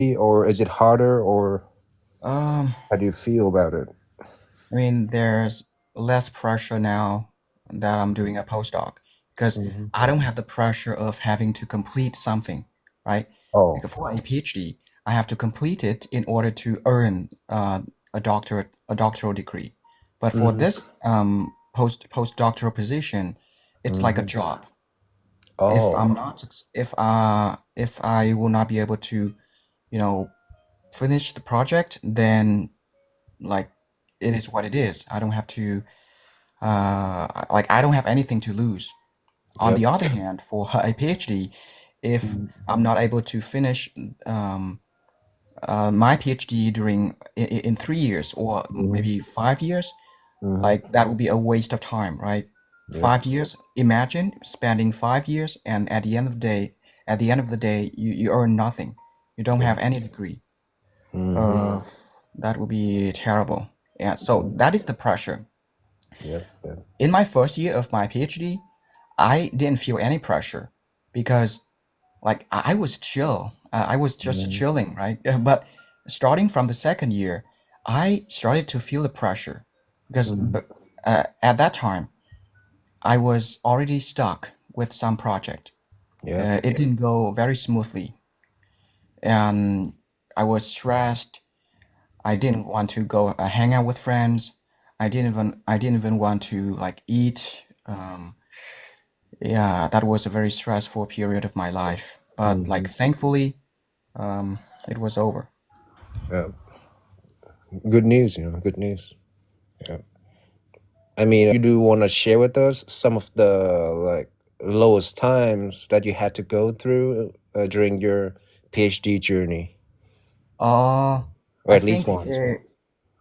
or is it harder, or Um, how do you feel about it? I mean, there's less pressure now that I'm doing a postdoc because Hmm. I don't have the pressure of having to complete something, right? Oh. Because for a PhD, I have to complete it in order to earn a doctoral degree. But for Hmm. this postdoctoral position, it's like a Hmm. job. If I'm Oh. not, if I will not be able to, you know, finish the project, then like it is what it is. I don't have to like I don't have anything to lose. On Yep. the other hand, for a PhD, if Hmm. I'm not able to finish um, my PhD in 3 years or Hmm. maybe 5 years, Hmm. like that would be a waste of time, right? Yep. 5 years. Imagine spending 5 years, and at the end of the day, you earn nothing. You don't Yep. have any degree. Hmm. Uh, that would be terrible. Yeah. So that is the pressure. Yep. Yep. In my first year of my PhD, I didn't feel any pressure because like I was chill. I was just Hmm. chilling, right? But starting from the second year, I started to feel the pressure because Hmm. at that time I was already stuck with some project. Yep. It didn't go very smoothly, and I was stressed. I didn't want to go hang out with friends. I didn't even want to like eat. Yeah, that was a very stressful period of my life. But Hmm. like thankfully, it was over. Yep. Good news, good news. Yeah. You do want to share with us some of the like lowest times that you had to go through during your PhD journey, Uh, or I at least think once.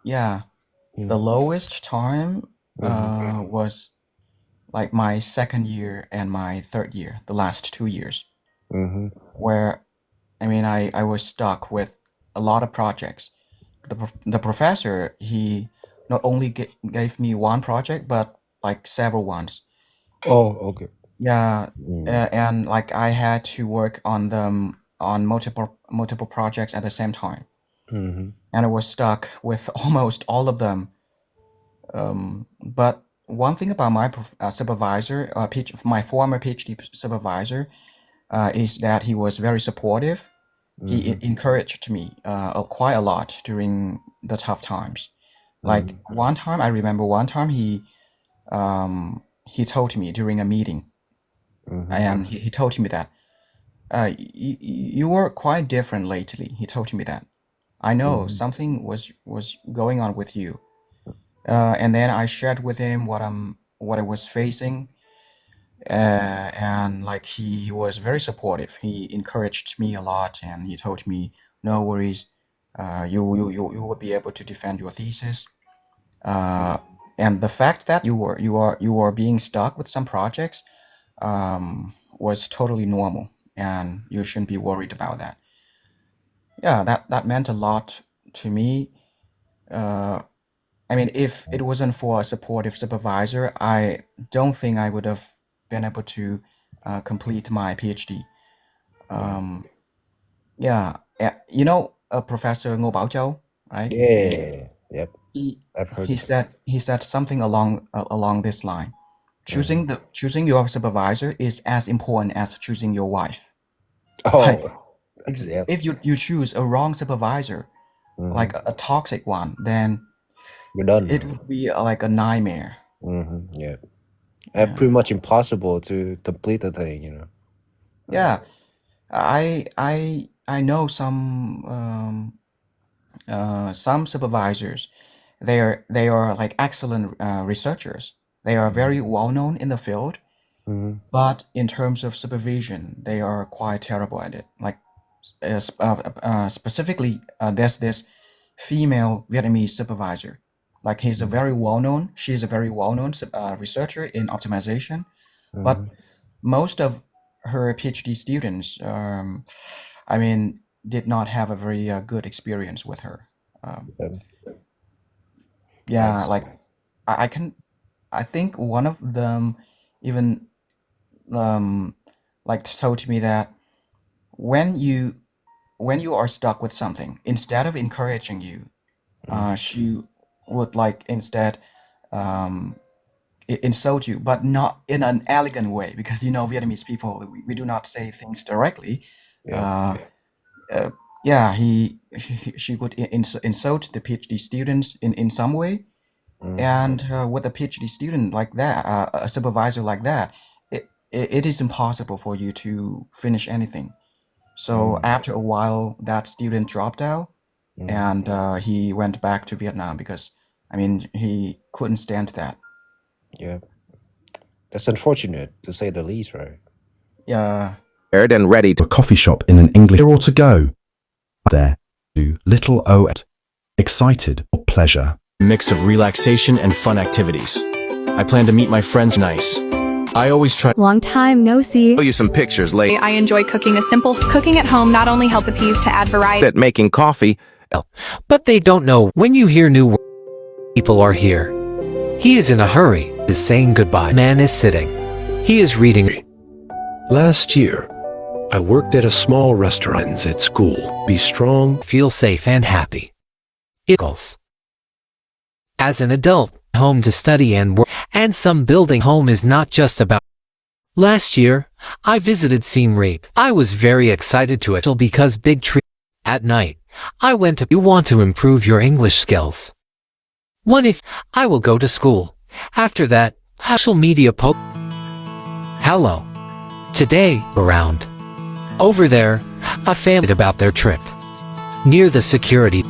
yeah, the Mm-hmm. lowest time Mm-hmm. was like my second year and my third year, the last 2 years, Mm-hmm. where I mean I was stuck with a lot of projects. The professor he not only gave me one project but like several ones. Oh, okay. Yeah, Mm. and like I had to work on them on multiple projects at the same time, Mm-hmm. and I was stuck with almost all of them. But one thing about my supervisor, my former PhD supervisor, is that he was very supportive. He Mm-hmm. encouraged me quite a lot during the tough times. Like Mm-hmm. one time, I remember one time he told me during a meeting, Mm-hmm. and he told me that you were quite different lately. He told me that. I know Mm-hmm. something was going on with you. And then I shared with him what I was facing, and like he was very supportive. He encouraged me a lot, and he told me, "No worries, you will be able to defend your thesis." Uh, and the fact that you were being stuck with some projects was totally normal, and you shouldn't be worried about that. Yeah, that meant a lot to me. Uh, I mean, if it wasn't for a supportive supervisor, I don't think I would have been able to complete my PhD. Yeah. Um, yeah, Professor Ngô Bảo Châu, right? Yeah. Yep. He I've heard of it. he said something along this line. Mm-hmm. Choosing your supervisor is as important as choosing your wife. Like, Oh. Yep. if you choose a wrong supervisor, Mm-hmm. like a toxic one, then You're done. it would be like a nightmare. Mm-hmm. Yeah. Yeah. Pretty much impossible to complete the thing. Yeah, I know some supervisors. They are like excellent researchers. They are very well known in the field, Mm-hmm. but in terms of supervision, they are quite terrible at it. Like specifically, there's this female Vietnamese supervisor. Like he's a very well known. She's a very well known researcher in optimization, but Mm-hmm. most of her PhD students, I mean, did not have a very good experience with her. Um, Yep. I yeah, like see. I can, I think one of them even um, like told me that when you when you are stuck with something, instead of encouraging you, she would like instead um, insult you, but not in an elegant way, because Vietnamese people, we do not say things directly. Yeah. Uh, uh, yeah, she would insult the PhD students in some way, Mm, and with a PhD student like that, a supervisor like that, it is impossible for you to finish anything. So mm, after a while, that student dropped out, mm. and he went back to Vietnam because, I mean, he couldn't stand that. Yeah. That's unfortunate to say the least, right? Yeah. And ready to a coffee shop in an English or to go there to little O at excited or pleasure. Mix of relaxation and fun activities. I plan to meet my friends nice. I always try. Long time no see. Show you some pictures later. I enjoy cooking. Cooking at home not only helps appease to add variety. At making coffee. But they don't know when you hear new people are here. He is in a hurry, is saying goodbye. Man is sitting. He is reading. Last year, I worked at a small restaurant at school. Be strong. Feel safe and happy. Equals. As an adult, home to study and work, and some building home is not just about. Last year, I visited Siem Reap. I was very excited to it because big tree. At night, I went to. You want to improve your English skills. One if I will go to school. After that, social media post. Hello. Today, around. Over there, a family about their trip. Near the security.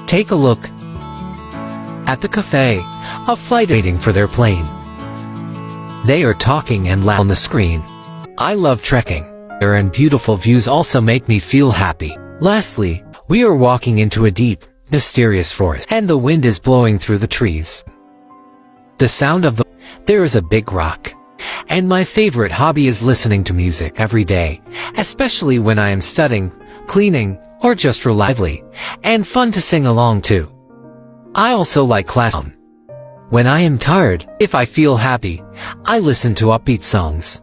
Take a look. At the cafe, a flight waiting for their plane. They are talking and loud on the screen. I love trekking. Air and beautiful views also make me feel happy. Lastly, we are walking into a deep, mysterious forest, and the wind is blowing through the trees. The sound of the... There is a big rock. And my favorite hobby is listening to music every day, especially when I am studying, cleaning, or just lively, and fun to sing along to. I also like class. When I am tired, if I feel happy, I listen to upbeat songs.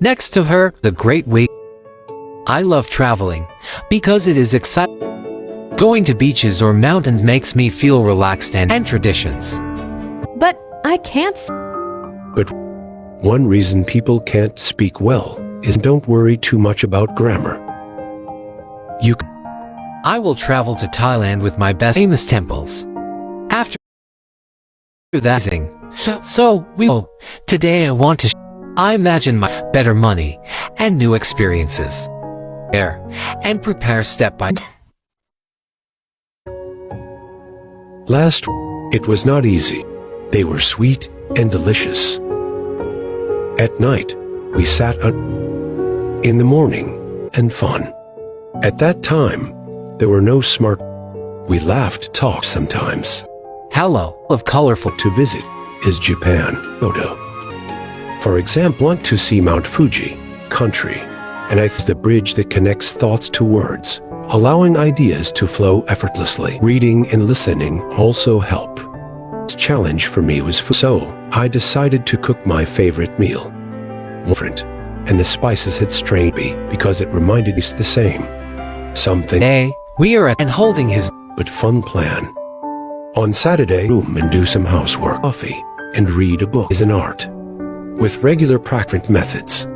Next to her, the great week. I love traveling, because it is exciting. Going to beaches or mountains makes me feel relaxed and traditions. But I can't. But one reason people can't speak well is don't worry too much about grammar. You I will travel to Thailand with my best famous temples. After that, today I want to I imagine my better money and new experiences. There, and prepare step by step. Last, it was not easy. They were sweet and delicious. At night, we sat up. In the morning, and fun. At that time, there were no smart. We laughed, talked sometimes. Hello, of colorful. To visit is Japan, Odo. For example, want to see Mount Fuji, country, and I think the bridge that connects thoughts to words, allowing ideas to flow effortlessly. Reading and listening also help. This challenge for me was so I decided to cook my favorite meal. Different, and the spices had strained me because it reminded me the same. Something. Today, we are at and holding his but fun plan. On Saturday, room and do some housework, coffee, and read a book is an art. With regular practice methods.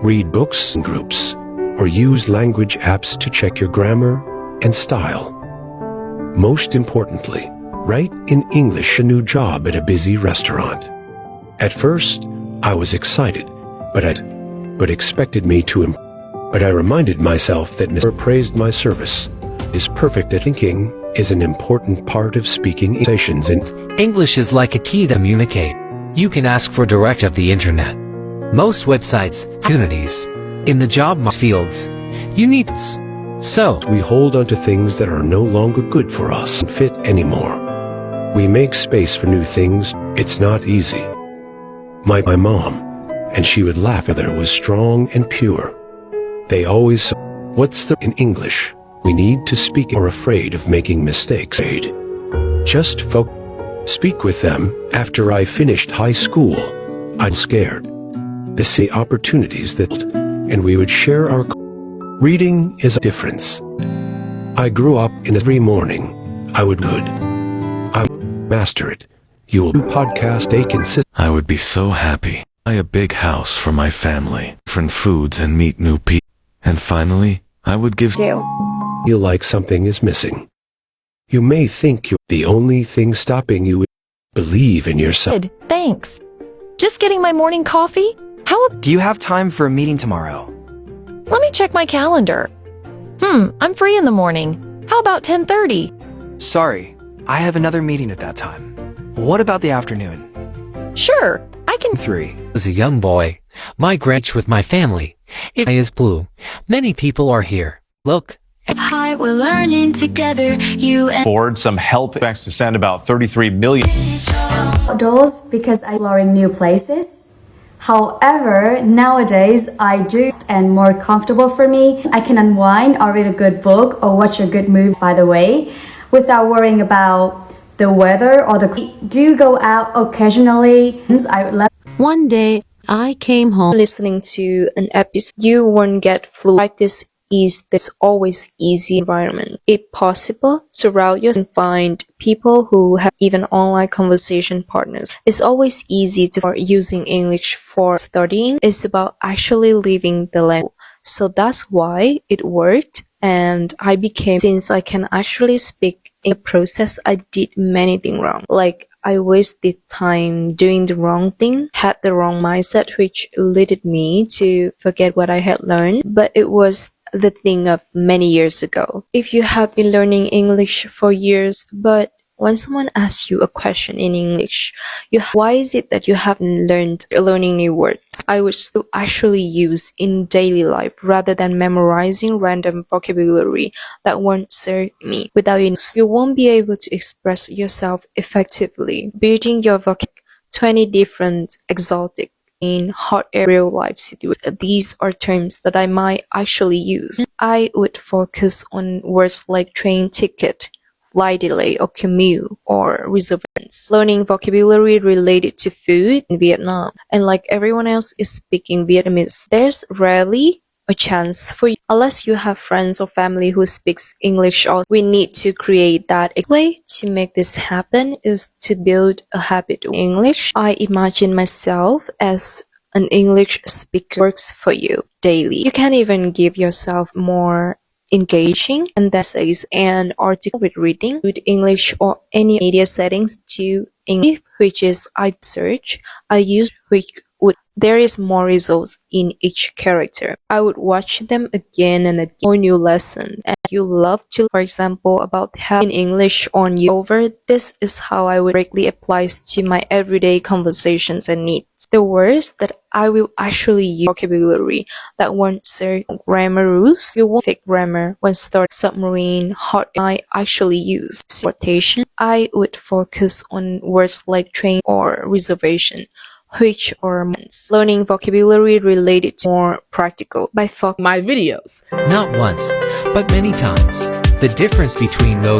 Read books in groups, or use language apps to check your grammar and style. Most importantly, write in English a new job at a busy restaurant. At first, I was excited, but expected me to but I reminded myself that Mr. praised my service. Is perfect at thinking is an important part of speaking conversations in English is like a key to communicate. You can ask for direct of the internet. Most websites, opportunities. In the job fields, you need so we hold on to things that are no longer good for us and fit anymore. We make space for new things. It's not easy. My mom, and she would laugh at her was strong and pure. They always what's the in English? We need to speak or afraid of making mistakes. Just speak with them. After I finished high school, I'm scared. They see opportunities that, and we would share our Reading is a difference. I grew up in every morning. I would master it. You will do podcast stay consistent. I would be so happy. Buy a big house for my family, different foods and meet new people. And finally, I would give Feel like something is missing. You may think the only thing stopping you is believe in yourself. Good, thanks. Just getting my morning coffee? Do you have time for a meeting tomorrow? Let me check my calendar. I'm free in the morning. How about 10:30? Sorry, I have another meeting at that time. What about the afternoon? Sure, I can. 3. As a young boy, my grudge with my family. It is blue. Many people are here. Look. Hi, we're learning together. You and forward some help. Expects to send about 33 million outdoors because I'm exploring new places. However, nowadays I do and more comfortable for me. I can unwind or read a good book or watch a good movie, by the way, without worrying about the weather or the do go out occasionally. I would love. One day I came home listening to an episode. You won't get flu. Practice is this always easy environment. If possible, surround yourself and find people who have even online conversation partners. It's always easy to start using English for studying. It's about actually living the language. So that's why it worked, and I became, since I can actually speak in the process, I did many things wrong. Like I wasted time doing the wrong thing, had the wrong mindset, which led me to forget what I had learned. But it was the thing of many years ago. If you have been learning English for years, but when someone asks you a question in English, why is it that you haven't learning new words? I would still actually use in daily life rather than memorizing random vocabulary that won't serve me. Without it, you won't be able to express yourself effectively. Building your vocabulary, 20 different exotic in hot real life situations. These are terms that I might actually use. I would focus on words like train ticket, flight delay or commute or reservations. Learning vocabulary related to food in Vietnam. And like everyone else is speaking Vietnamese, there's rarely a chance for you unless you have friends or family who speaks English. Also, we need to create that. A way to make this happen is to build a habit of English. I imagine myself as an English speaker. Works for you daily. You can even give yourself more engaging and essays and article with reading with English or any media settings to English, which is I search. I use which would there is more results in each character. I would watch them again and again for new lessons. And you love to, for example, about how in English on you over. This is how I would directly applies to my everyday conversations and needs. The words that I will actually use vocabulary that won't serve grammar rules. You won't fake grammar when start submarine, hot. I actually use rotation. I would focus on words like train or reservation, which are learning vocabulary related to more practical by my videos. Not once, but many times. The difference between those